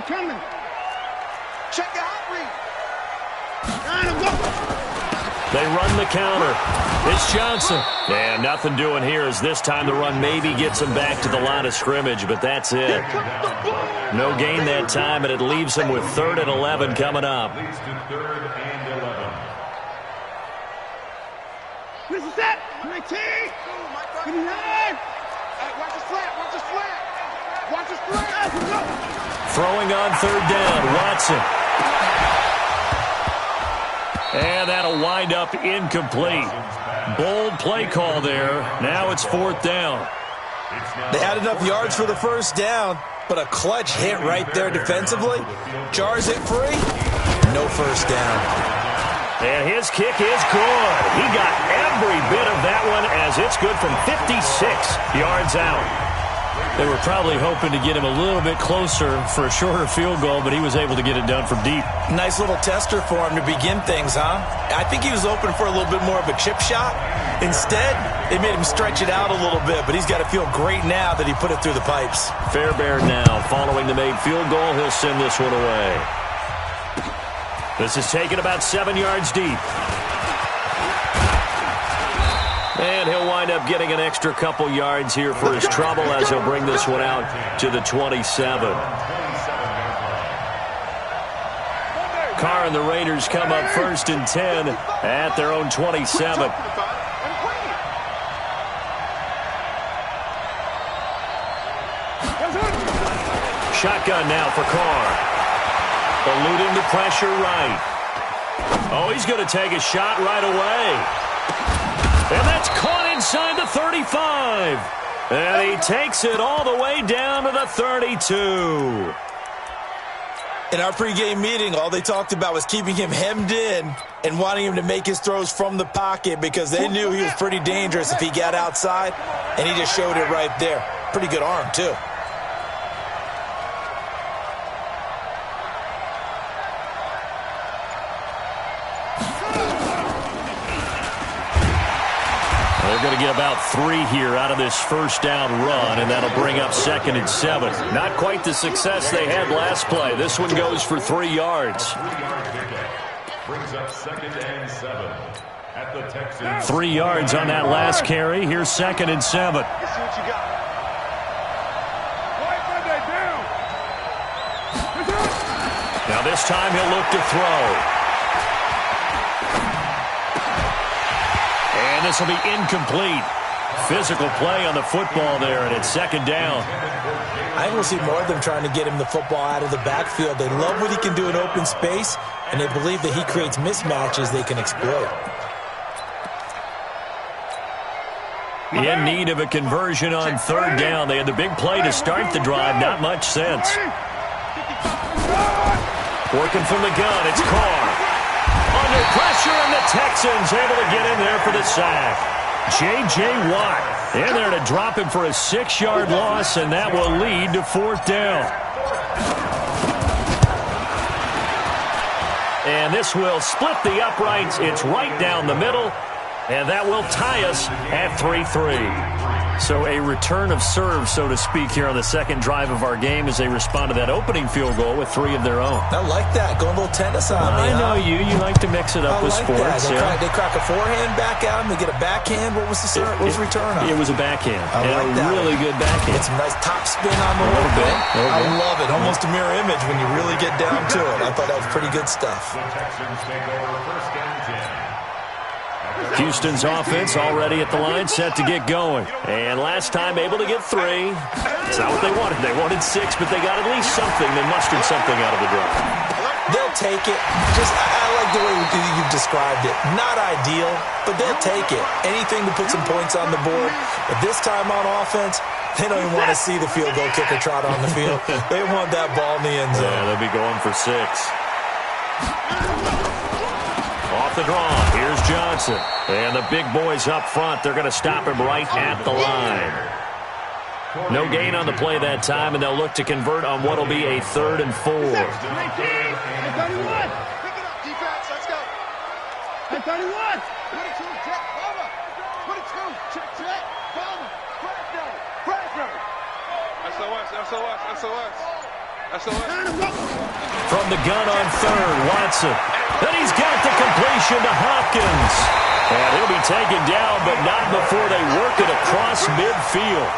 coming. Check the hot read. They run the counter. It's Johnson. And nothing doing here as this time the run maybe gets him back to the line of scrimmage, but that's it. No gain that time, and it leaves him with 3rd and 11 coming up. This is it. 19. 59. Watch his flat. Watch his flat. Watch his flat. Throwing on 3rd down, Watson. And that'll wind up incomplete. Bold play call there. Now it's 4th down. They had enough yards for the first down, but a clutch hit right there defensively. Jars it free. No first down. And his kick is good. He got every bit of that one as it's good from 56 yards out. They were probably hoping to get him a little bit closer for a shorter field goal, but he was able to get it done from deep. Nice little tester for him to begin things, huh? I think he was open for a little bit more of a chip shot. Instead, they made him stretch it out a little bit, but he's got to feel great now that he put it through the pipes. Fairbairn now, following the made field goal, he'll send this one away. This is taken about 7 yards deep. And he'll wind up getting an extra couple yards here for his trouble as he'll bring this one out to the 27. Carr and the Raiders come up 1st and 10 at their own 27. Shotgun now for Carr. Eluding the pressure right. Oh, he's going to take a shot right away. And that's caught inside the 35. And he takes it all the way down to the 32. In our pregame meeting, all they talked about was keeping him hemmed in and wanting him to make his throws from the pocket because they knew he was pretty dangerous if he got outside, and he just showed it right there. Pretty good arm, too. They're going to get about 3 here out of this first down run, and that'll bring up 2nd and 7. Not quite the success they had last play. This one goes for 3 yards. Brings up 2nd and 7 at the Texans. 3 yards on that last carry. Here's 2nd and 7. Let's see what you got. Now this time he'll look to throw. And this will be incomplete. Physical play on the football there, and it's 2nd down. I will see more of them trying to get him the football out of the backfield. They love what he can do in open space, and they believe that he creates mismatches they can exploit. In need of a conversion on 3rd down. They had the big play to start the drive. Not much sense. Working from the gun, it's Carr. Under pressure, and the Texans able to get in there for the sack. J.J. Watt in there to drop him for a 6-yard loss, and that will lead to 4th down. And this will split the uprights. It's right down the middle, and that will tie us at 3-3. So a return of serve, so to speak, here on the second drive of our game as they respond to that opening field goal with 3 of their own. I like that. Going a little tennis on me. I know you. You like to mix it up with sports. They crack a forehand back out and they get a backhand. What was the return on? It was a backhand. I like that. Really good backhand. Get some nice top spin on the little bit. I love it. Almost a mirror image when you really get down to it. I thought that was pretty good stuff. The Texans take over 1st and 10. Houston's offense already at the line, set to get going. And last time able to get 3. It's not what they wanted. They wanted 6, but they got at least something. They mustered something out of the drive. They'll take it. I like the way you've described it. Not ideal, but they'll take it. Anything to put some points on the board. But this time on offense, they don't even want to see the field goal kicker trot on the field. They want that ball in the end zone. Yeah, they'll be going for 6. Off the draw, here's Johnson. And the big boys up front, they're going to stop him right at the line. No gain on the play that time, and they'll look to convert on what will be a 3rd and 4. 31. Pick it up, defense. Let's go. 31. 22, check, Palmer. 22, check, Palmer. Pressure. SOS. From the gun on third, Watson. And he's got the completion to Hopkins. And he'll be taken down, but not before they work it across midfield.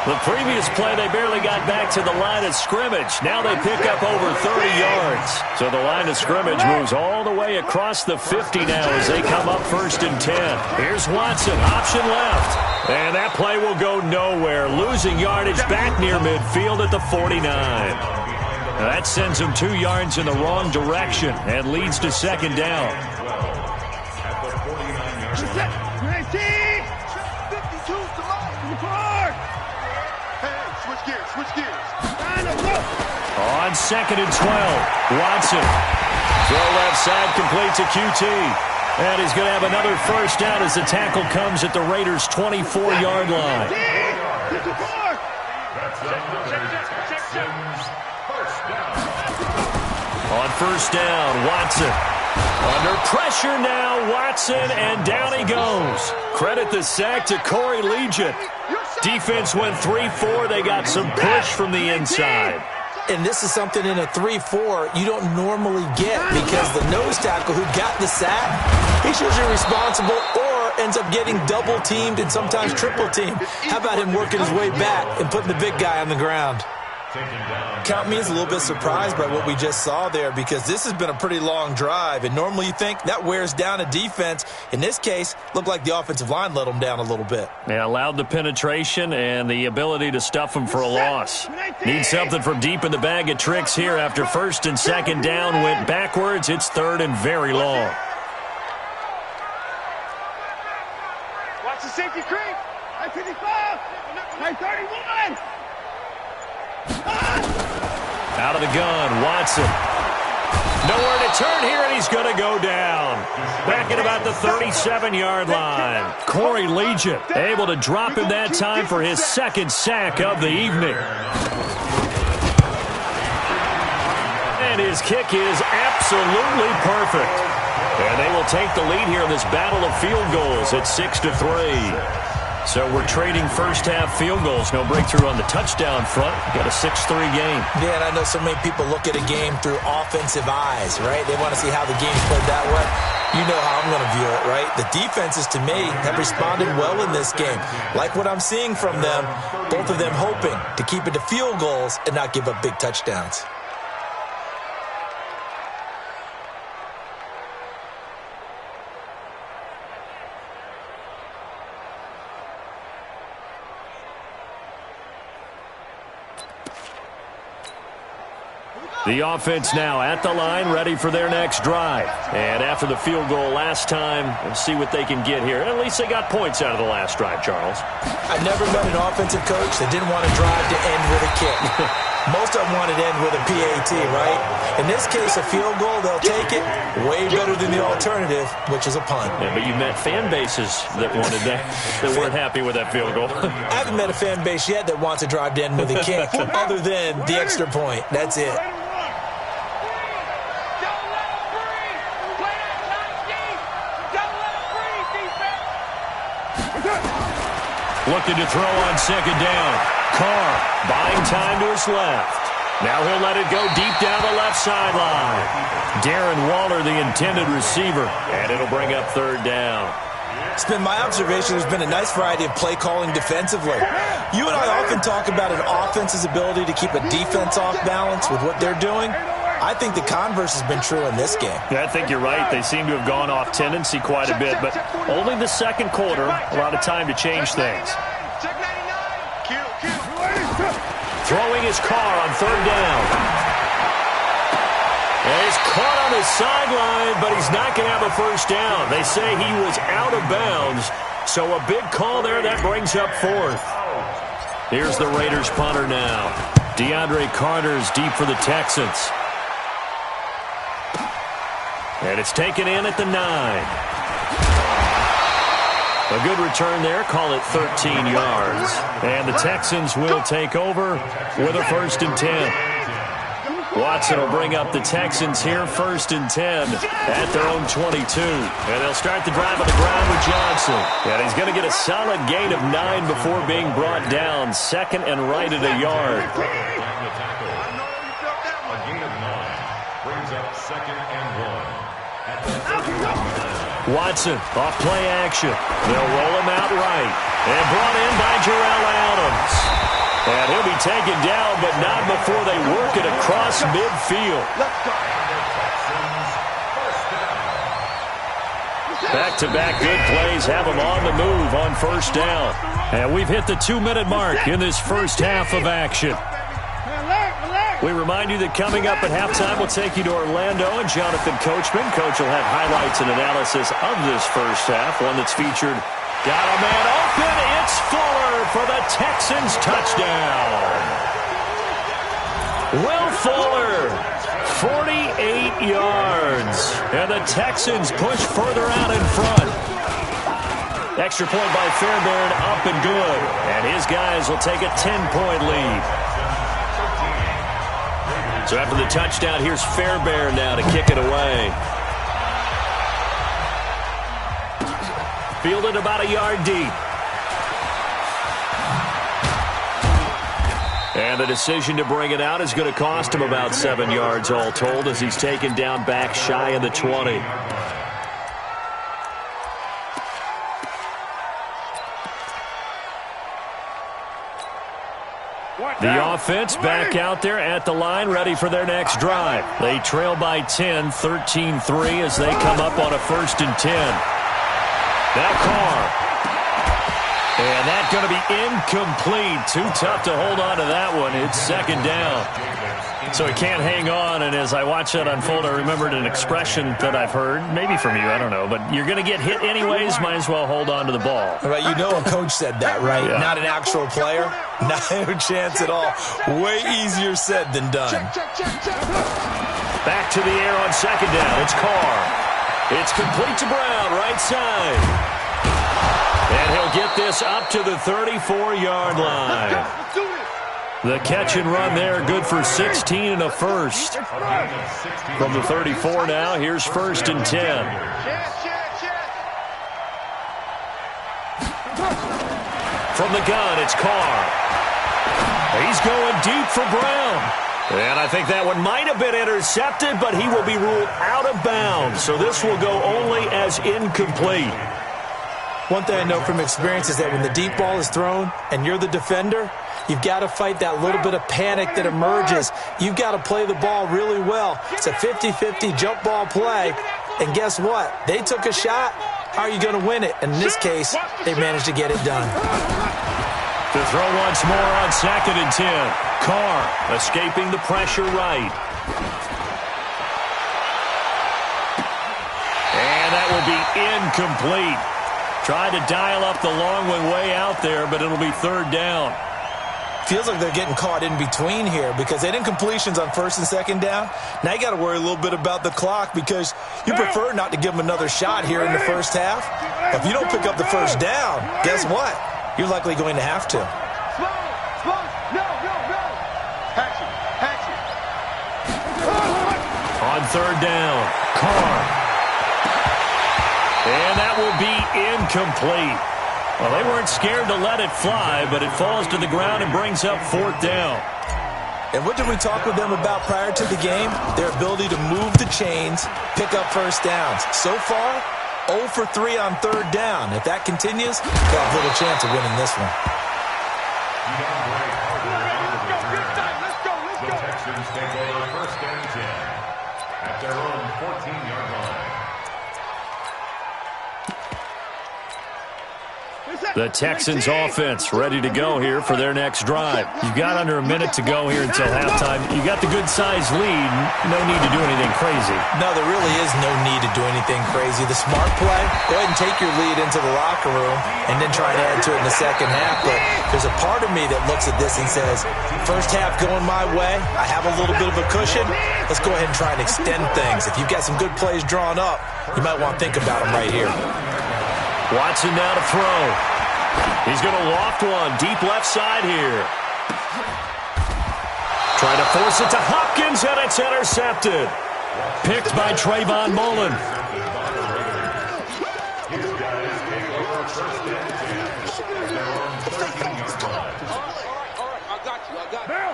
The previous play, they barely got back to the line of scrimmage. Now they pick up over 30 yards. So the line of scrimmage moves all the way across the 50 now as they come up 1st and 10. Here's Watson, option left. And that play will go nowhere, losing yardage back near midfield at the 49. Now that sends him 2 yards in the wrong direction and leads to 2nd down. On 2nd and 12, Watson. Throw left side, complete to QT. And he's going to have another 1st down as the tackle comes at the Raiders' 24-yard line. On 1st down, Watson. Under pressure now, Watson, and down he goes. Credit the sack to Corey Legion. Defense went 3-4. They got some push from the inside. And this is something in a 3-4 you don't normally get because the nose tackle who got the sack, he's usually responsible or ends up getting double-teamed and sometimes triple-teamed. How about him working his way back and putting the big guy on the ground? Count me as a little bit surprised by what we just saw there because this has been a pretty long drive, and normally you think that wears down a defense. In this case, looked like the offensive line let them down a little bit. Yeah, allowed the penetration and the ability to stuff them for a loss. Need something from deep in the bag of tricks here after 1st and 2nd down went backwards. It's 3rd and very long. Watch the safety creep. I 55. I 31. Out of the gun, Watson. Nowhere to turn here, and he's going to go down. Back at about the 37-yard line. Corey Legion able to drop him that time for his 2nd sack of the evening. And his kick is absolutely perfect. And they will take the lead here in this battle of field goals at 6-3. So we're trading first-half field goals. No breakthrough on the touchdown front. Got a 6-3 game. Yeah, and I know so many people look at a game through offensive eyes, right? They want to see how the game's played that way. You know how I'm going to view it, right? The defenses, to me, have responded well in this game. Like what I'm seeing from them, both of them hoping to keep it to field goals and not give up big touchdowns. The offense now at the line, ready for their next drive. And after the field goal last time, we'll see what they can get here. At least they got points out of the last drive, Charles. I've never met an offensive coach that didn't want to drive to end with a kick. Most of them want to end with a PAT, right? In this case, a field goal, they'll take it. Way better than the alternative, which is a punt. Yeah, but you've met fan bases that wanted that weren't happy with that field goal. I haven't met a fan base yet that wants to drive to end with a kick, other than the extra point. That's it. Looking to throw on 2nd down. Carr buying time to his left. Now he'll let it go deep down the left sideline. Darren Waller, the intended receiver, and it'll bring up 3rd down. It's been my observation there's been a nice variety of play calling defensively. You and I often talk about an offense's ability to keep a defense off balance with what they're doing. I think the converse has been true in this game. Yeah, I think you're right. They seem to have gone off tendency quite a bit, but only the 2nd quarter, a lot of time to change things. Throwing his Carr on 3rd down. And he's caught on his sideline, but he's not going to have a 1st down. They say he was out of bounds, so a big call there that brings up 4th. Here's the Raiders punter now. DeAndre Carter's deep for the Texans. And it's taken in at the 9. A good return there. Call it 13 yards. And the Texans will take over with a 1st and 10. Watson will bring up the Texans here, 1st and 10 at their own 22. And they'll start the drive on the ground with Johnson. And he's going to get a solid gain of 9 before being brought down. 2nd and right at a yard. gain of 9. Brings up 2nd and 1. At the 31. Watson, off play action. They'll roll him out right. And brought in by Jarrell Adams. And he'll be taken down, but not before they work it across midfield. Back-to-back good plays have them on the move on first down. And we've hit the 2-minute mark in this first half of action. We remind you that coming up at halftime, we'll take you to Orlando and Jonathan Coachman. Coach will have highlights and analysis of this first half, one that's featured. Got a man open. It's Fuller for the Texans touchdown. Will Fuller, 48 yards. And the Texans push further out in front. Extra point by Fairbairn, up and good. And his guys will take a 10-point lead. So after the touchdown, here's Fairbairn now to kick it away. Fielded about a yard deep. And the decision to bring it out is going to cost him about 7 yards all told as he's taken down back shy of the 20. The offense back out there at the line, ready for their next drive. They trail by 10, 13-3 as they come up on a 1st and 10. Now Carr. And that's going to be incomplete. Too tough to hold on to that one. It's 2nd down. So he can't hang on, and as I watch that unfold, I remembered an expression that I've heard, maybe from you, I don't know, but you're going to get hit anyways, might as well hold on to the ball. Right, you know a coach said that, right? Yeah. Not an actual player. No chance at all. Way easier said than done. Back to the air on 2nd down. It's Carr. It's complete to Brown, right side. And he'll get this up to the 34-yard line. The catch and run there, good for 16 and a first. From the 34 now, here's 1st and 10. From the gun, it's Carr. He's going deep for Brown. And I think that one might have been intercepted, but he will be ruled out of bounds. So this will go only as incomplete. One thing I know from experience is that when the deep ball is thrown and you're the defender, you've got to fight that little bit of panic that emerges. You've got to play the ball really well. It's a 50-50 jump ball play. And guess what? They took a shot. How are you going to win it? And in this case, they managed to get it done. To throw once more on 2nd and 10. Carr escaping the pressure right. And that will be incomplete. Tried to dial up the long one way out there, but it'll be 3rd down. Feels like they're getting caught in between here because they didn't completions on 1st and 2nd down. Now you got to worry a little bit about the clock because you prefer not to give them another shot here in the first half. If you don't pick up the 1st down, guess what? You're likely going to have to. On 3rd down, Carr. And that will be incomplete. Well, they weren't scared to let it fly, but it falls to the ground and brings up 4th down. And what did we talk with them about prior to the game? Their ability to move the chains, pick up 1st downs. So far, 0 for 3 on 3rd down. If that continues, they'll have little chance of winning this one. The Texans take over 1st and 10 at their own 14-yard line. The Texans offense ready to go here for their next drive. You've got under a minute to go here until halftime. You got the good-sized lead. No need to do anything crazy. No, there really is no need to do anything crazy. The smart play, go ahead and take your lead into the locker room and then try to add to it in the second half. But there's a part of me that looks at this and says, first half going my way, I have a little bit of a cushion. Let's go ahead and try and extend things. If you've got some good plays drawn up, you might want to think about them right here. Watson now to throw. He's going to loft one deep left side here. Trying to force it to Hopkins, and it's intercepted. Picked by Trayvon Mullen.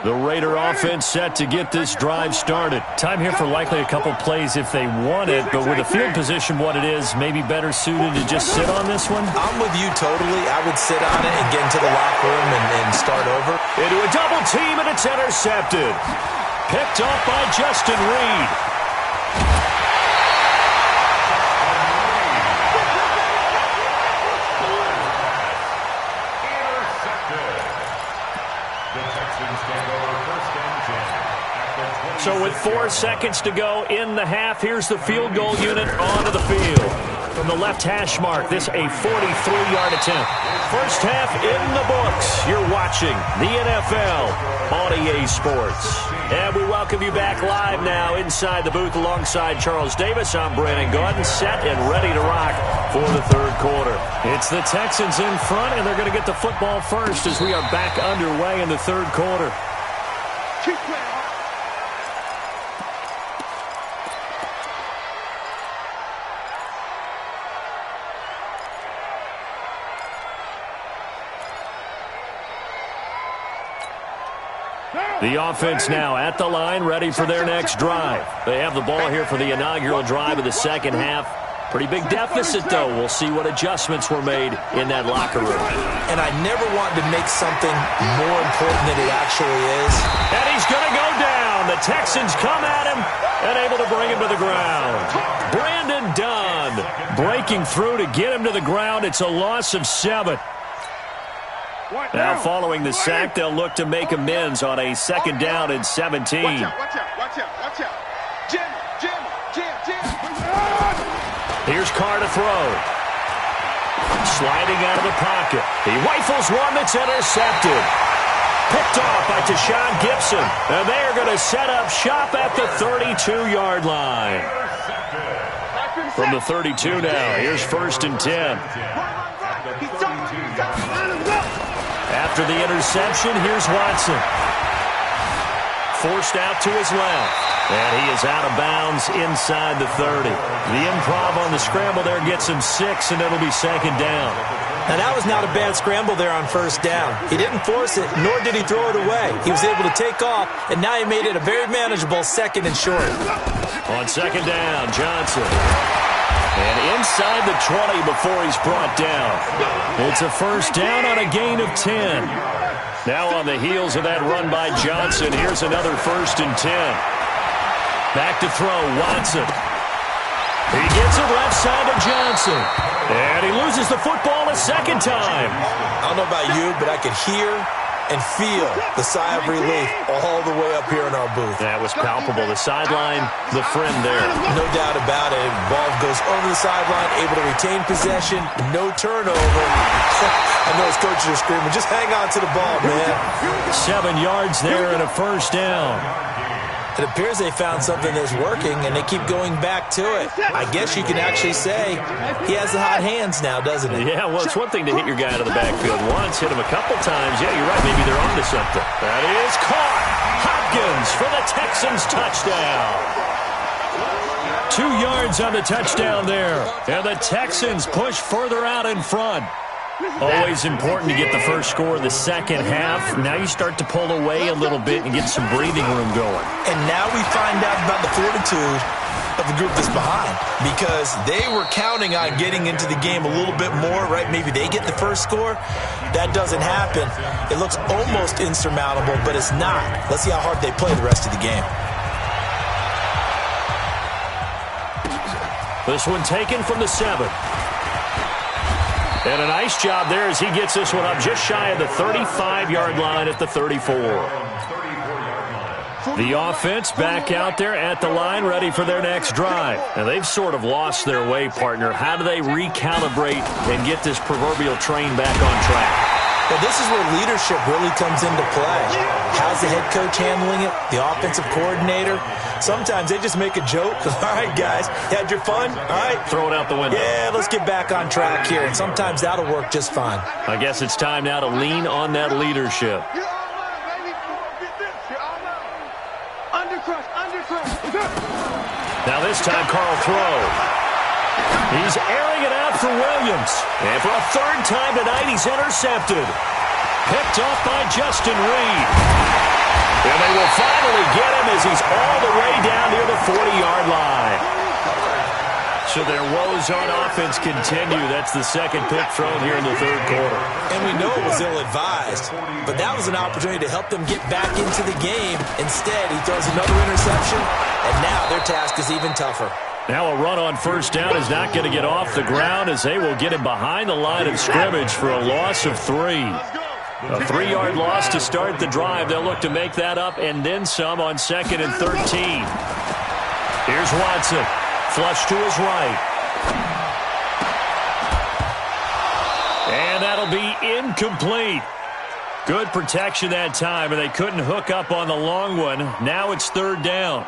The Raider offense set to get this drive started. Time here for likely a couple plays if they want it, but with the field position what it is, maybe better suited to just sit on this one? I'm with you totally. I would sit on it and get into the locker room and start over. Into a double team, and it's intercepted. Picked off by Justin Reed. So with 4 seconds to go in the half, here's the field goal unit onto the field. From the left hash mark, this a 43-yard attempt. First half in the books. You're watching the NFL on EA Sports. And we welcome you back live now inside the booth alongside Charles Davis. I'm Brandon Gaudin, set and ready to rock for the third quarter. It's the Texans in front, and they're going to get the football first as we are back underway in the third quarter. The offense now at the line, ready for their next drive. They have the ball here for the inaugural drive of the second half. Pretty big deficit, though. We'll see what adjustments were made in that locker room. And I never wanted to make something more important than it actually is. And he's going to go down. The Texans come at him and able to bring him to the ground. Brandon Dunn breaking through to get him to the ground. It's a loss of 7. Now following the sack, they'll look to make amends on a second down and 17. Watch out. Jim. Here's Carr to throw. Sliding out of the pocket. He rifles one that's intercepted. Picked off by Tashawn Gibson. And they are going to set up shop at the 32-yard line. From the 32 now, here's 1st and 10. After the interception, here's Watson. Forced out to his left. And he is out of bounds inside the 30. The improv on the scramble there gets him 6, and it'll be second down. Now, that was not a bad scramble there on first down. He didn't force it, nor did he throw it away. He was able to take off, and now he made it a very manageable second and short. On second down, Johnson. And inside the 20 before he's brought down. It's a first down on a gain of 10. Now on the heels of that run by Johnson, here's another 1st and 10. Back to throw, Watson. He gets it left side to Johnson. And he loses the football a second time. I don't know about you, but I could hear and feel the sigh of relief all the way up here in our booth. That was palpable. The sideline, the friend there. No doubt about it. Ball goes over the sideline, able to retain possession, no turnover. I know his coaches are screaming, just hang on to the ball, man. 7 yards there and a first down. It appears they found something that's working, and they keep going back to it. I guess you can actually say he has the hot hands now, doesn't he? Yeah, well, it's one thing to hit your guy out of the backfield once, hit him a couple times. Yeah, you're right. Maybe they're onto something. That is caught. Hopkins for the Texans touchdown. 2 yards on the touchdown there. And the Texans push further out in front. Always important to get the first score of the second half. Now you start to pull away a little bit and get some breathing room going. And now we find out about the fortitude of the group that's behind, because they were counting on getting into the game a little bit more, right? Maybe they get the first score. That doesn't happen. It looks almost insurmountable, but it's not. Let's see how hard they play the rest of the game. This one taken from the 7. And a nice job there as he gets this one up just shy of the 35-yard line at the 34. The offense back out there at the line, ready for their next drive. And they've sort of lost their way, partner. How do they recalibrate and get this proverbial train back on track? Well, this is where leadership really comes into play. How's the head coach handling it? The offensive coordinator? Sometimes they just make a joke. All right, guys, you had your fun? All right. Throw it out the window. Yeah, let's get back on track here. And sometimes that'll work just fine. I guess it's time now to lean on that leadership. Now this time, Carl throw. He's airing it out for Williams. And for a third time tonight, he's intercepted. Picked off by Justin Reed. And they will finally get him as he's all the way down near the 40-yard line. So their woes on offense continue. That's the second pick thrown here in the third quarter. And we know it was ill-advised, but that was an opportunity to help them get back into the game. Instead, he throws another interception, and now their task is even tougher. Now a run on first down is not going to get off the ground as they will get him behind the line of scrimmage for a loss of 3. A 3-yard loss to start the drive. They'll look to make that up and then some on 2nd and 13. Here's Watson. Flush to his right. And that'll be incomplete. Good protection that time, and they couldn't hook up on the long one. Now it's 3rd down.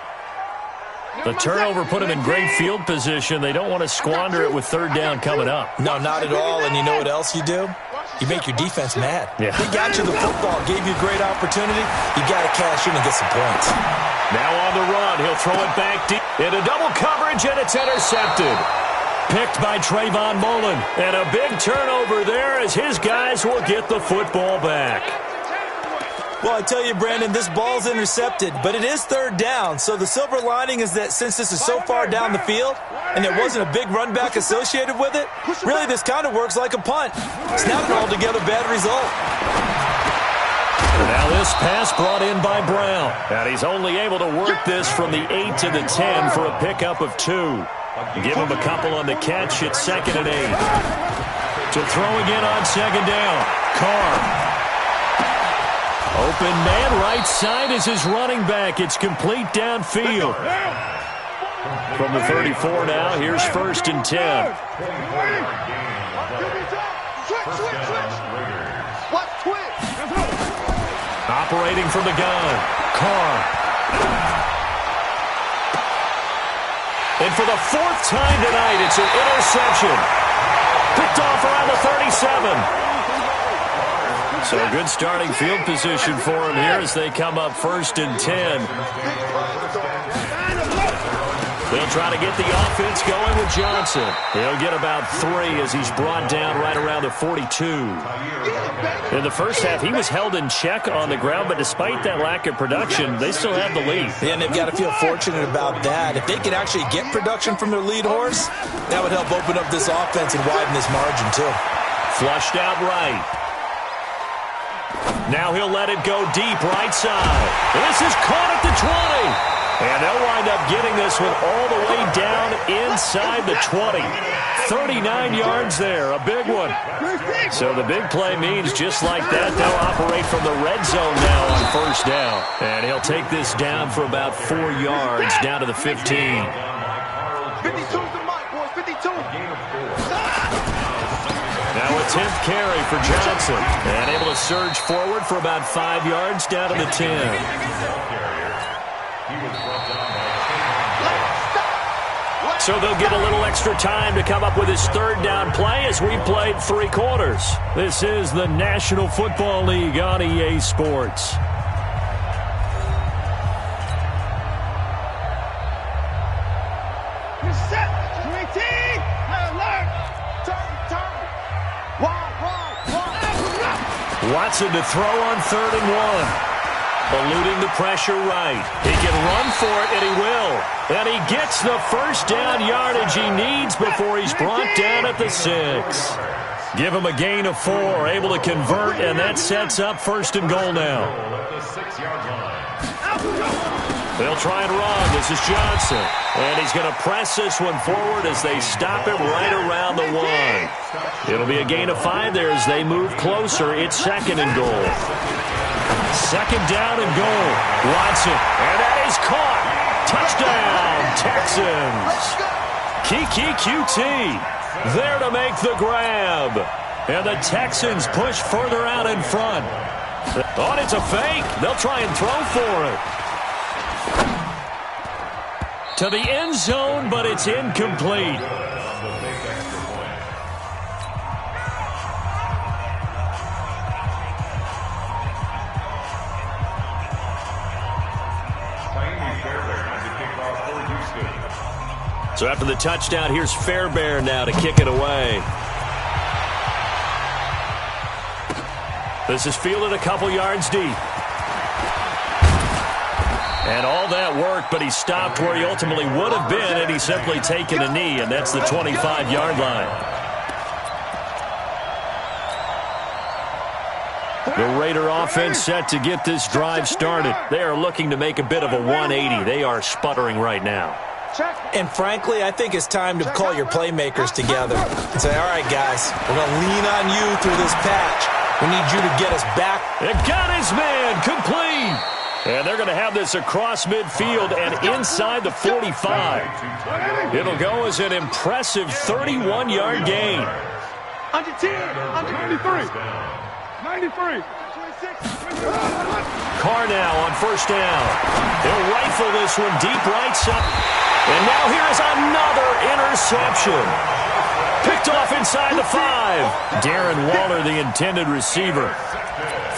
The turnover put them in great field position. They don't want to squander it with 3rd down coming up. No, not at all. And you know what else you do? You make your defense mad. Yeah. They got you the football, gave you a great opportunity. You got to cash in and get some points. Now on the run, he'll throw it back deep into double coverage, and it's intercepted. Picked by Trayvon Mullen. And a big turnover there as his guys will get the football back. Well, I tell you, Brandon, this ball's intercepted, but it is 3rd down. So the silver lining is that since this is so far down the field and there wasn't a big run back associated with it, really this kind of works like a punt. It's not an altogether bad result. Now this pass brought in by Brown. And he's only able to work this from the 8 to the 10 for a pickup of 2. Give him a couple on the catch at 2nd and 8. To throw again on 2nd down. Carr. Open man right side is his running back. It's complete downfield. From the 34 now, here's 1st and 10. Operating from the gun, Carr. And for the 4th time tonight, it's an interception. Picked off around the 37. So a good starting field position for him here as they come up 1st and 10. They'll try to get the offense going with Johnson. He'll get about 3 as he's brought down right around the 42. In the first half, he was held in check on the ground, but despite that lack of production, they still have the lead. Yeah, and they've got to feel fortunate about that. If they could actually get production from their lead horse, that would help open up this offense and widen this margin too. Flushed out right. Now he'll let it go deep right side. This is caught at the 20. And they'll wind up getting this one all the way down inside the 20. 39 yards there, a big one. So the big play means just like that, they'll operate from the red zone now on 1st down. And he'll take this down for about 4 yards down to the 15. 52's the mic, boys, 52. Now a 10th carry for Johnson. And able to surge forward for about 5 yards down to the 10. So they'll get a little extra time to come up with his 3rd down play as we played 3 quarters. This is the National Football League on EA Sports. Watson to throw on 3rd and 1. Eluding the pressure right. He can run for it, and he will. And he gets the 1st down yardage he needs before he's brought down at the 6. Give him a gain of 4, able to convert, and that sets up 1st and goal now. They'll try and run. This is Johnson. And he's going to press this one forward as they stop him right around the 1. It'll be a gain of 5 there as they move closer. It's 2nd and goal. 2nd down and goal. Watson. And that is caught. Touchdown, Texans. Kiki QT there to make the grab. And the Texans push further out in front. Oh, it's a fake. They'll try and throw for it. To the end zone, but it's incomplete. So after the touchdown, here's Fairbairn now to kick it away. This is fielded a couple yards deep. And all that work, but he stopped where he ultimately would have been had he simply taken a knee, and that's the 25-yard line. The Raider offense set to get this drive started. They are looking to make a bit of a 180. They are sputtering right now. And frankly, I think it's time to call your playmakers together and say, all right, guys, we're going to lean on you through this patch. We need you to get us back. It got his man complete. And they're going to have this across midfield and inside the 45. It'll go as an impressive 31-yard gain. Under 10, under 93. 93. Carr now on first down. He'll rifle this one deep right side. And now here is another interception. Picked off inside the 5. Darren Waller, the intended receiver.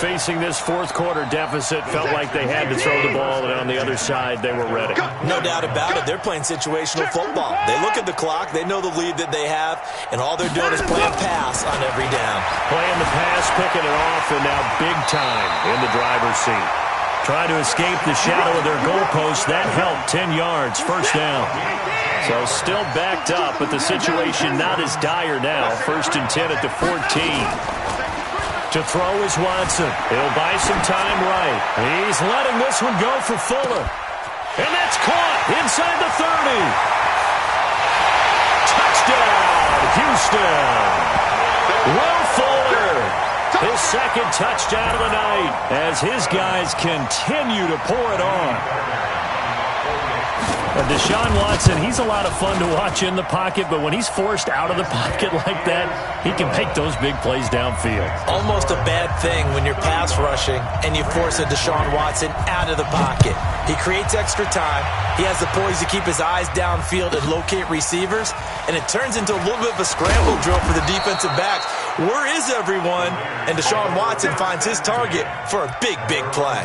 Facing this fourth quarter deficit, felt like they had to throw the ball, and on the other side, they were ready. No doubt about it. They're playing situational football. They look at the clock, they know the lead that they have, and all they're doing is playing pass on every down. Playing the pass, picking it off, and now big time in the driver's seat. Trying to escape the shadow of their goalpost. That helped. 10 yards, first down. So still backed up, but the situation not as dire now. First and 10 at the 14. To throw is Watson. He'll buy some time right. He's letting this one go for Fuller. And that's caught inside the 30. Touchdown, Houston. Will Fuller, his second touchdown of the night as his guys continue to pour it on. Deshaun Watson, he's a lot of fun to watch in the pocket, but when he's forced out of the pocket like that, he can make those big plays downfield. Almost a bad thing when you're pass rushing and you force a Deshaun Watson out of the pocket. He creates extra time. He has the poise to keep his eyes downfield and locate receivers, and it turns into a little bit of a scramble drill for the defensive backs. Where is everyone? And Deshaun Watson finds his target for a big, big play.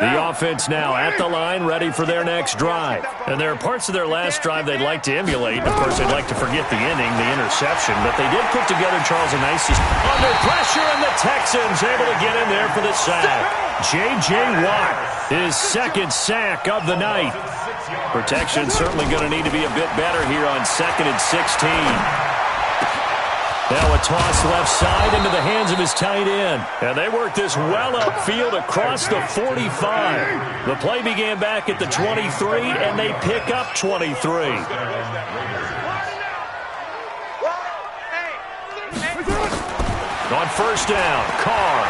The offense now at the line, ready for their next drive. And there are parts of their last drive they'd like to emulate. Of course, they'd like to forget the inning, the interception. But they did put together Charles a nice under pressure, and the Texans able to get in there for the sack. J.J. Watt, his second sack of the night. Protection certainly going to need to be a bit better here on 2nd and 16. Now a toss left side into the hands of his tight end. And they work this well upfield across the 45. The play began back at the 23, and they pick up 23. On first down, Carr.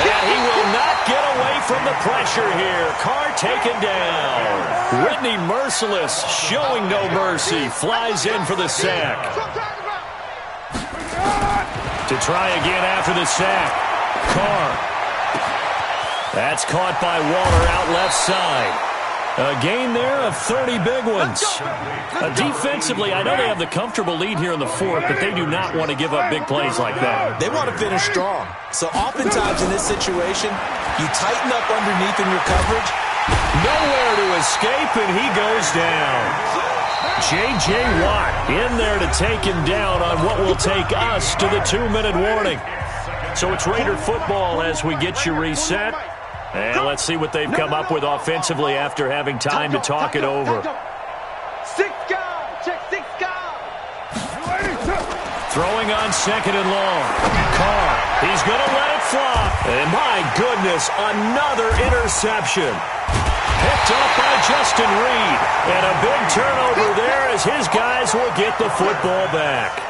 And he will not get away from the pressure here. Carr taken down. Whitney merciless, showing no mercy, flies in for the sack. To try again after the sack, Carr. That's caught by Waller out left side. A gain there of 30 big ones. Defensively, I know they have the comfortable lead here in the fourth, but they do not want to give up big plays like that. They want to finish strong. So oftentimes in this situation, you tighten up underneath in your coverage. Nowhere to escape, and he goes down. J.J. Watt in there to take him down on what will take us to the 2-minute warning. So it's Raider football as we get you reset. And let's see what they've come up with offensively after having time to talk it over. 6 guys. Check 6 guys. Throwing on 2nd and long. Carr, he's going to let it fly. And my goodness, another interception. Picked up by Justin Reed. And a big turnover there as his guys will get the football back.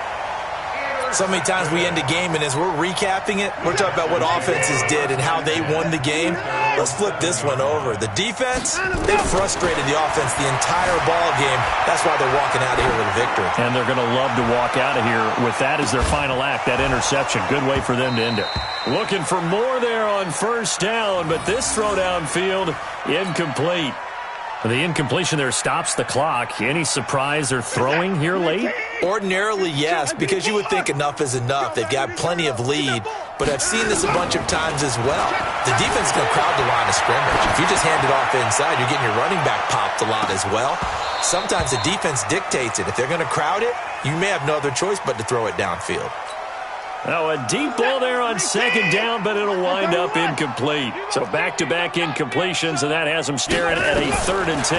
So many times we end a game, and as we're recapping it, we're talking about what offenses did and how they won the game. Let's flip this one over. The defense, they frustrated the offense the entire ball game. That's why they're walking out of here with a victory. And they're going to love to walk out of here with that as their final act, that interception. Good way for them to end it. Looking for more there on first down, but this throw downfield, incomplete. The incompletion there stops the clock. Any surprise they're throwing here late? Ordinarily, yes, because you would think enough is enough. They've got plenty of lead, but I've seen this a bunch of times as well. The defense is going to crowd the line of scrimmage. If you just hand it off inside, you're getting your running back popped a lot as well. Sometimes the defense dictates it. If they're going to crowd it, you may have no other choice but to throw it downfield. Now a deep ball there on second down, but it'll wind up incomplete. So back-to-back incompletions, and that has them staring at a 3rd and 10.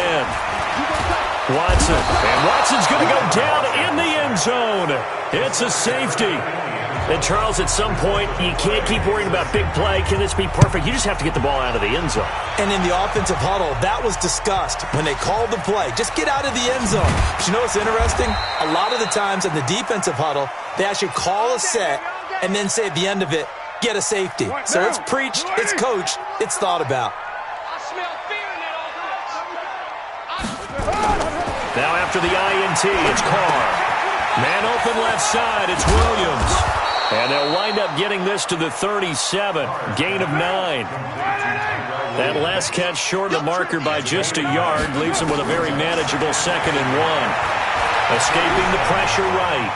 Watson. And Watson's going to go down in the end zone. It's a safety. And, Charles, at some point, you can't keep worrying about big play. Can this be perfect? You just have to get the ball out of the end zone. And in the offensive huddle, that was discussed when they called the play. Just get out of the end zone. But you know what's interesting? A lot of the times in the defensive huddle, they actually call a set and then say at the end of it, get a safety. So it's preached, it's coached, it's thought about. Now after the INT, it's Carr. Man open left side, it's Williams. And they'll wind up getting this to the 37, gain of 9. That last catch short of the marker by just a yard leaves them with a very manageable 2nd and 1. Escaping the pressure right.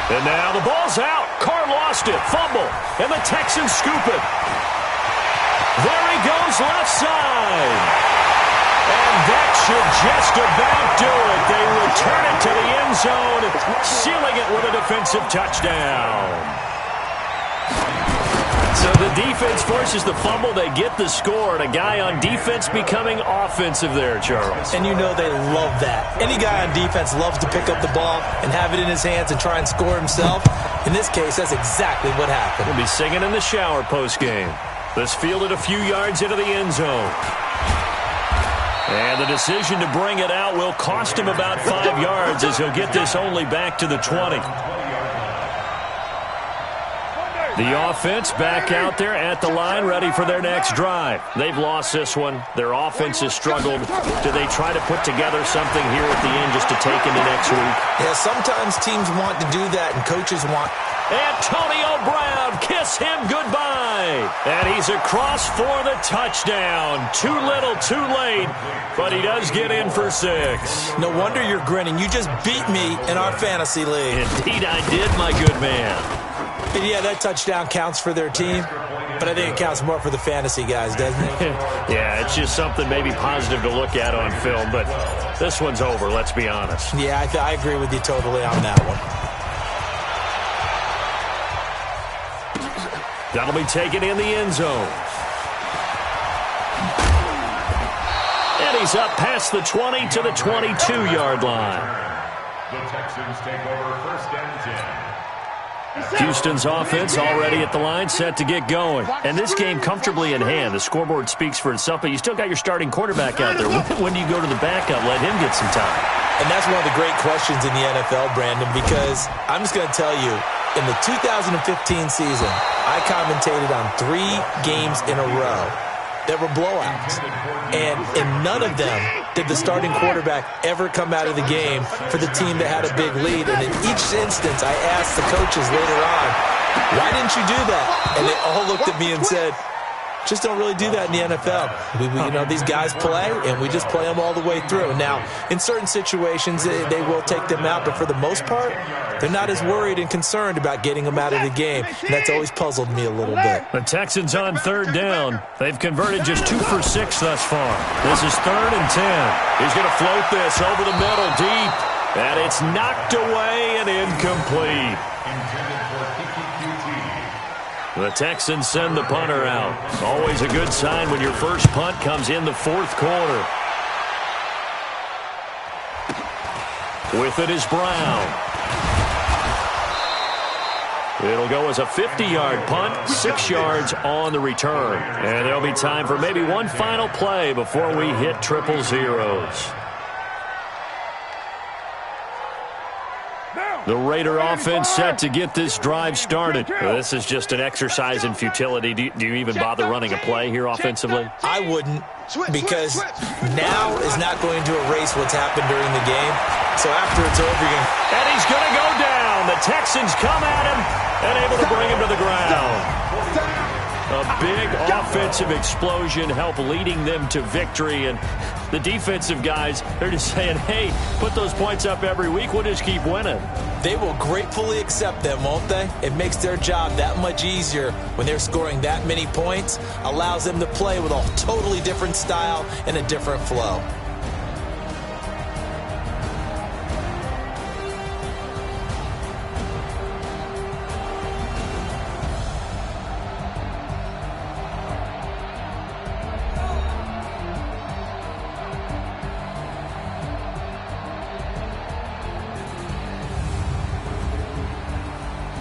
And now the ball's out. Carr lost it, fumble, and the Texans scoop it. There he goes left side. And that should just about do it. They return it to the end zone, sealing it with a defensive touchdown. So the defense forces the fumble. They get the score, and a guy on defense becoming offensive there, Charles. And you know they love that. Any guy on defense loves to pick up the ball and have it in his hands and try and score himself. In this case, that's exactly what happened. He'll be singing in the shower postgame. This fielded a few yards into the end zone. And the decision to bring it out will cost him about 5 yards as he'll get this only back to the 20. The offense back out there at the line, ready for their next drive. They've lost this one. Their offense has struggled. Do they try to put together something here at the end just to take into next week? Yeah, sometimes teams want to do that and coaches want. Antonio Brown, kiss him goodbye. And he's across for the touchdown. Too little, too late, but he does get in for 6. No wonder you're grinning. You just beat me in our fantasy league. Indeed I did, my good man. And yeah, that touchdown counts for their team, but I think it counts more for the fantasy guys, doesn't it? Yeah, it's just something maybe positive to look at on film, but this one's over, let's be honest. Yeah, I agree with you totally on that one. That'll be taken in the end zone. And he's up past the 20 to the 22-yard line. The Texans take over 1st and 10. Houston's offense already at the line, set to get going. And this game comfortably in hand. The scoreboard speaks for itself, but you still got your starting quarterback out there. When do you go to the backup? Let him get some time. And that's one of the great questions in the NFL, Brandon, because I'm just going to tell you, in the 2015 season, I commentated on 3 games in a row that were blowouts. And in none of them did the starting quarterback ever come out of the game for the team that had a big lead. And in each instance, I asked the coaches later on, why didn't you do that? And they all looked at me and said, just don't really do that in the NFL. You know, these guys play, and we just play them all the way through. Now, in certain situations, they will take them out, but for the most part, they're not as worried and concerned about getting them out of the game. And that's always puzzled me a little bit. The Texans on 3rd down. They've converted just 2 for 6 thus far. This is 3rd and 10. He's going to float this over the middle deep. And it's knocked away and incomplete. The Texans send the punter out. Always a good sign when your first punt comes in the 4th quarter. With it is Brown. It'll go as a 50-yard punt, 6 yards on the return. And there'll be time for maybe one final play before we hit triple zeros. The Raider offense set to get this drive started. This is just an exercise in futility. Do you even bother running a play here offensively? I wouldn't, because now is not going to erase what's happened during the game. So after it's over, and he's going to go down. The Texans come at him and able to bring him to the ground. A big offensive explosion helped leading them to victory. And the defensive guys, they're just saying, hey, put those points up every week. We'll just keep winning. They will gratefully accept them, won't they? It makes their job that much easier when they're scoring that many points. Allows them to play with a totally different style and a different flow.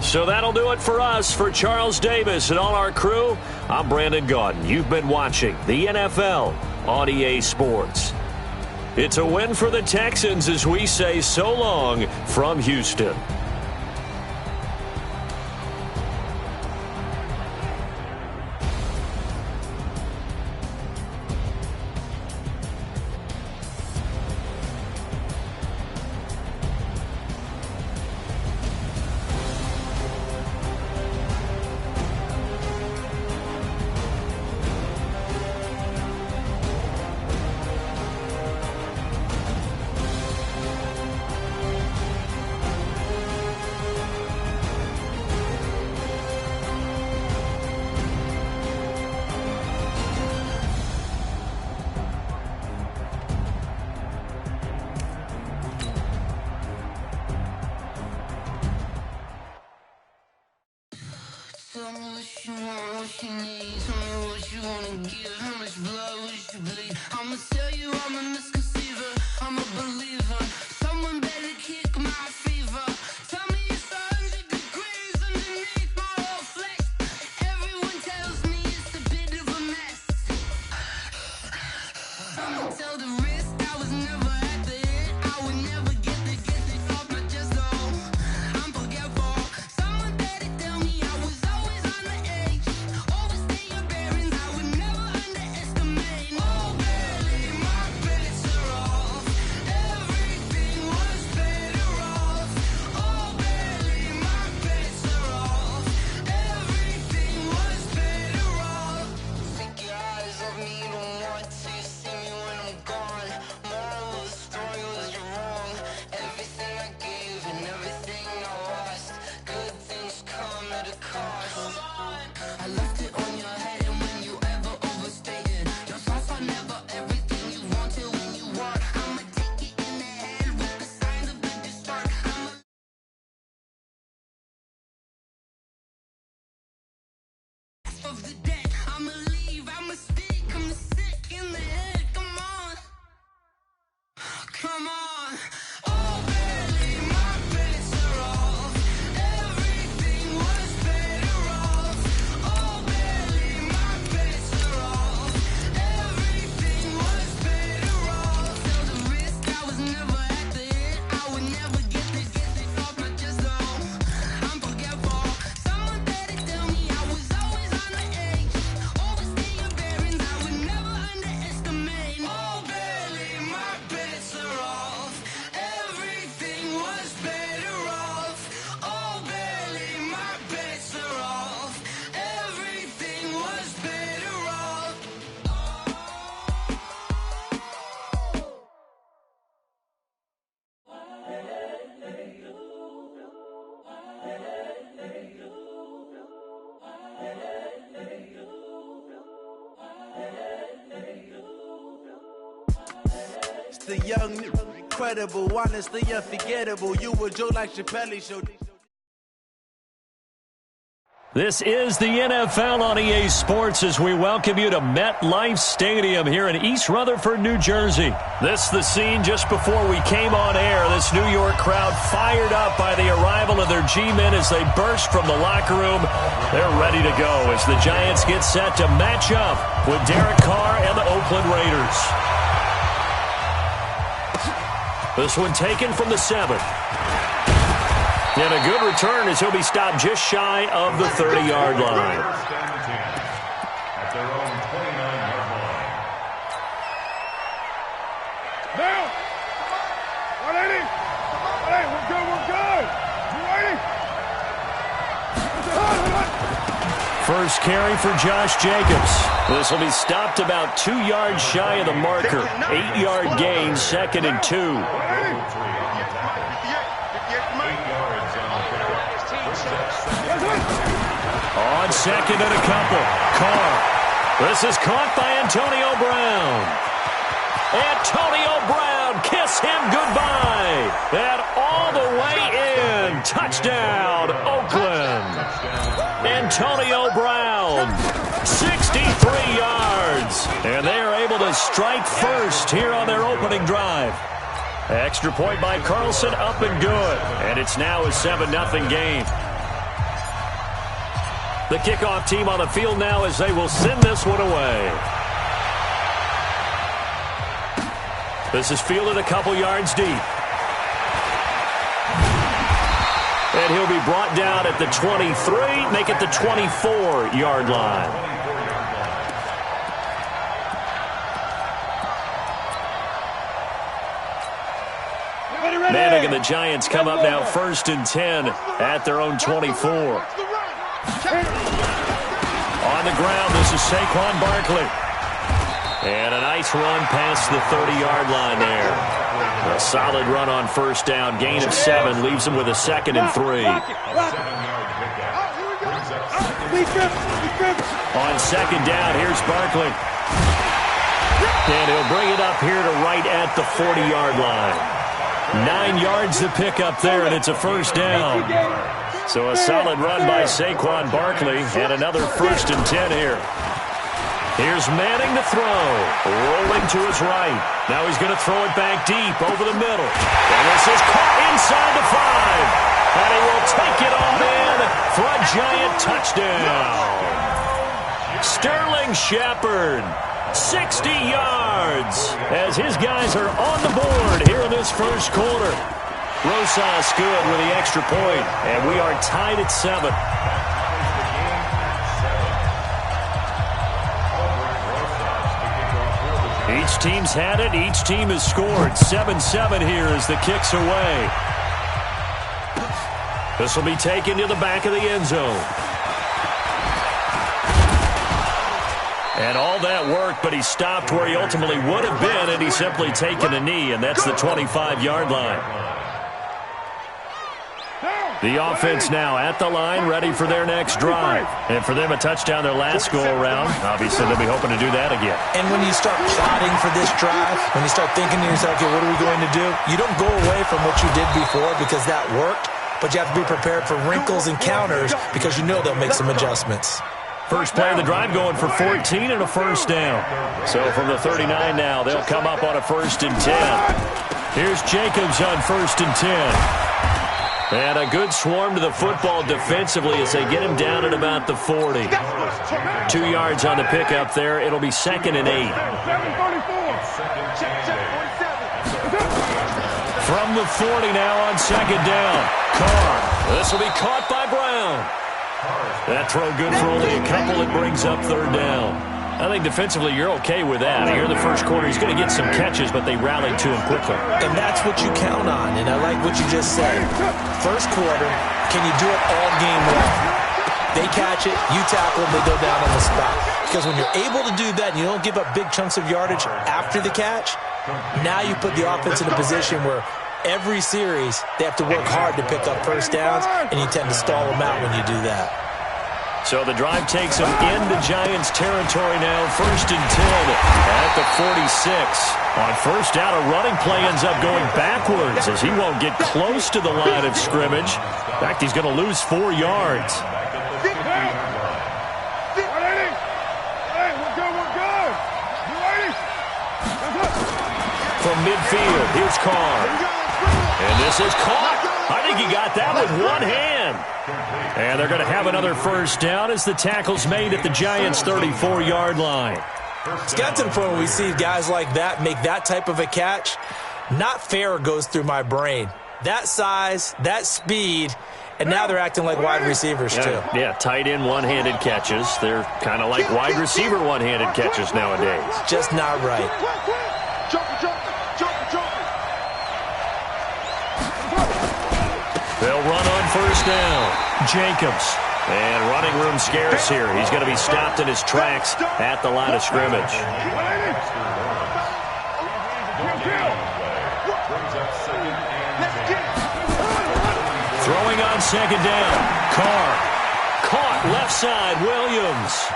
So that'll do it for us. For Charles Davis and all our crew, I'm Brandon Gaudin. You've been watching the NFL on EA Sports. It's a win for the Texans as we say so long from Houston. Tell me what you want, what you need. Tell me what you wanna give. How much blood would you bleed? I'ma tell you I'm a misconceiver. I'm a believer. Someone better kick my fever. Tell me it's 100 degrees underneath my whole flesh. Everyone tells me it's a bit of a mess. I'ma tell the risk I was never at the hit. I would never get it off my chest though. I'm forgetful. Someone better tell me I was always on the edge. Overstay your bearings, I would never underestimate. Oh, barely, my bets are off. Everything was better off. Oh, barely, my bets are off. Everything was better off. Take your eyes off me, you don't want to see me when I'm gone. Moral of the story was you're wrong. Everything I gave and everything I lost. Good things come at a cost. I left it on your head, and when you ever overstated, your thoughts are never everything you wanted when you want. I'ma take it in the head with the signs of the distort. Of the dead, I'ma leave, I'ma speak, I'm sick in the head, come on. Come on. Oh, barely, my bets are off. Everything was better off. Oh, barely, my bets are off. Everything was better off. Tell the risk I was never at the hit. I would never get it off my chest though. I'm forgetful. Someone better tell me I was always on the edge. Overstay your bearings, I would never underestimate. Oh, barely, my bets are off. Everything was better off. Oh, barely, my bets are off. Everything was better off. It's the young, incredible, honestly unforgettable. You were Joe like Chappelle Show. This is the NFL on EA Sports as we welcome you to MetLife Stadium here in East Rutherford, New Jersey. This is the scene just before we came on air. This New York crowd fired up by the arrival of their G-men as they burst from the locker room. They're ready to go as the Giants get set to match up with Derek Carr and the Oakland Raiders. This one taken from the 7. And a good return as he'll be stopped just shy of the 30-yard line. First and 10 at their own 29-yard line. Now! 180! 180, we're good, we're good! You ready? First carry for Josh Jacobs. This will be stopped about 2 yards shy of the marker. 8-yard gain, 2nd and 2. 8 yards on the carry. On 2nd and a couple. Carr. This is caught by Antonio Brown. Antonio Brown, kiss him goodbye. And all the way in. Touchdown, Oakland. Antonio Brown, 63 yards. And they are able to strike first here on their opening drive. Extra point by Carlson, up and good. And it's now a 7-0 game. The kickoff team on the field now as they will send this one away. This is fielded a couple yards deep. And he'll be brought down at the 23, make it the 24-yard line. Manning and the Giants come up now 1st and 10 at their own 24. On the ground, this is Saquon Barkley. And a nice run past the 30-yard line there. A solid run on 1st down. Gain of 7 leaves him with a 2nd and 3. On 2nd down, here's Barkley. And he'll bring it up here to right at the 40-yard line. 9 yards to pick up there, and it's a 1st down. So a solid run by Saquon Barkley, and another 1st and 10 here. Here's Manning to throw. Rolling to his right. Now he's going to throw it back deep over the middle. And this is caught inside the 5. And he will take it on in for a Giant touchdown. Sterling Shepard. 60 yards as his guys are on the board here in this 1st quarter. Rosas good with the extra point, and we are tied at 7. Each team's had it. Each team has scored. 7-7 here as the kick's away. This will be taken to the back of the end zone. And all that worked, but he stopped where he ultimately would have been, and he's simply taken a knee, and that's the 25-yard line. The offense now at the line, ready for their next drive. And for them, a touchdown their last go-around. Obviously, they'll be hoping to do that again. And when you start plotting for this drive, when you start thinking to yourself, okay, what are we going to do? You don't go away from what you did before because that worked, but you have to be prepared for wrinkles and counters because you know they'll make some adjustments. First play of the drive going for 14 and a 1st down. So from the 39 now, they'll come up on a 1st and 10. Here's Jacobs on 1st and 10. And a good swarm to the football defensively as they get him down at about the 40. 2 yards on the pickup there. It'll be 2nd and 8. From the 40 now on 2nd down. Carr. This will be caught by Brown. That throw good for only a couple. It brings up 3rd down. I think defensively you're okay with that. Here in the 1st quarter, he's going to get some catches, but they rallied to him quickly. And that's what you count on, and I like what you just said. 1st quarter, can you do it all game long? They catch it, you tackle them, they go down on the spot. Because when you're able to do that and you don't give up big chunks of yardage after the catch, now you put the offense in a position where every series they have to work hard to pick up 1st downs, and you tend to stall them out when you do that. So the drive takes him into Giants territory now. 1st and 10 at the 46. On 1st down, a running play ends up going backwards as he won't get close to the line of scrimmage. In fact, he's going to lose 4 yards. From midfield, here's Carr. And this is caught. I think he got that with one hand. And they're going to have another 1st down as the tackle's made at the Giants' 34-yard line. It's got to the point where we see guys like that make that type of a catch. Not fair goes through my brain. That size, that speed, and now they're acting like wide receivers too. Yeah, tight end one-handed catches. They're kind of like wide receiver one-handed catches nowadays. Just not right. They'll run on 1st down. Jacobs. And running room scarce here. He's going to be stopped in his tracks at the line of scrimmage. Throwing on 2nd down. Carr. Caught left side. Williams.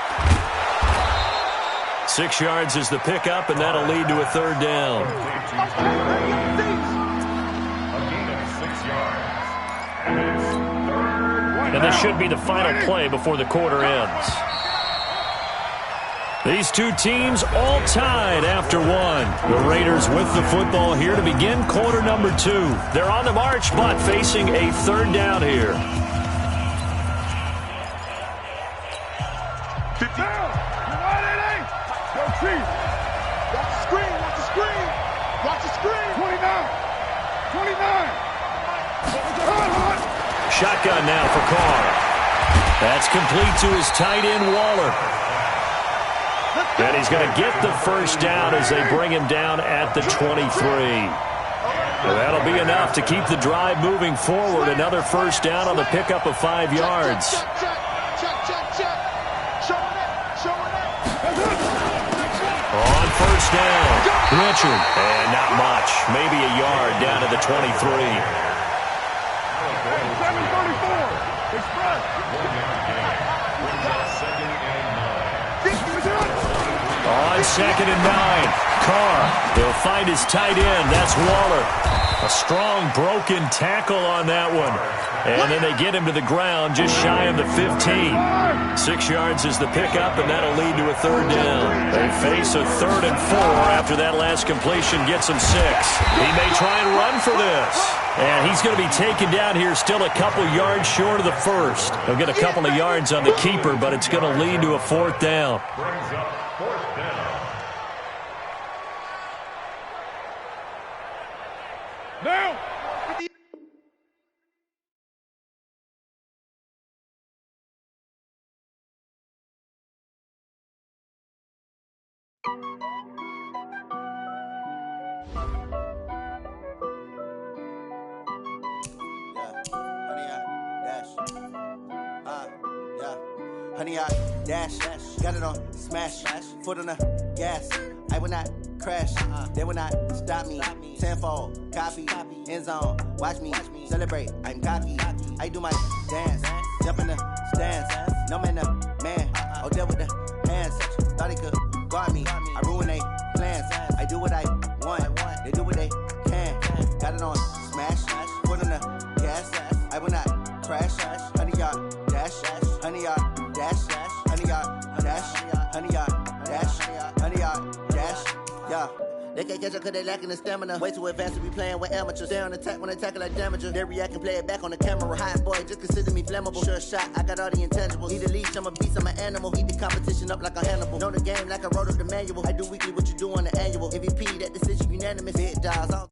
6 yards is the pickup, and that'll lead to a 3rd down. And this should be the final play before the quarter ends. These two teams all tied after 1. The Raiders with the football here to begin quarter number 2. They're on the march, but facing a 3rd down here. 18. Watch the screen, watch the screen. Watch the screen. 29. 29. Shotgun now for Carr. That's complete to his tight end, Waller. And he's going to get the first down as they bring him down at the 23. Well, that'll be enough to keep the drive moving forward. Another first down on the pickup of 5 yards. Check. Show it up. On first down, Richard. And not much. Maybe a yard down to the 23. 7:34. Express. On 2nd and 9, Carr. He'll find his tight end. That's Waller. A strong broken tackle on that one. And then they get him to the ground just shy of the 15. 6 yards is the pickup, and that'll lead to a third down. They face a 3rd and 4 after that last completion gets him 6. He may try and run for this. And he's going to be taken down here still a couple yards short of the first. He'll get a couple of yards on the keeper, but it's going to lead to a 4th down. Brings up 4th down. Now. Honey, I dash, got it on smash, foot on the gas. I will not crash, they will not stop me. Tenfold, copy, end zone, watch me celebrate. I'm cocky, I do my dance, jump in the stands. No man, the man, oh, deal with the hands. Thought he could guard me, I ruin they plans. I do what I want, they do what they can. Got it on smash, foot on the gas. I will not crash, honey, y'all dash, honey, y'all dash, honey, y'all dash, honey, y'all dash, honey, y'all dash, yeah. They can't catch up cause they lacking the stamina. Way too advanced to be playing with amateurs. They on attack when they tackle like damager. They react and play it back on the camera. Hot boy, just consider me flammable. Sure shot, I got all the intangibles. Need a leash, I'm a beast, I'm an animal. Eat the competition up like a Hannibal. Know the game like I wrote up the manual. I do weekly what you do on the annual. MVP, that decision unanimous. Big dials, all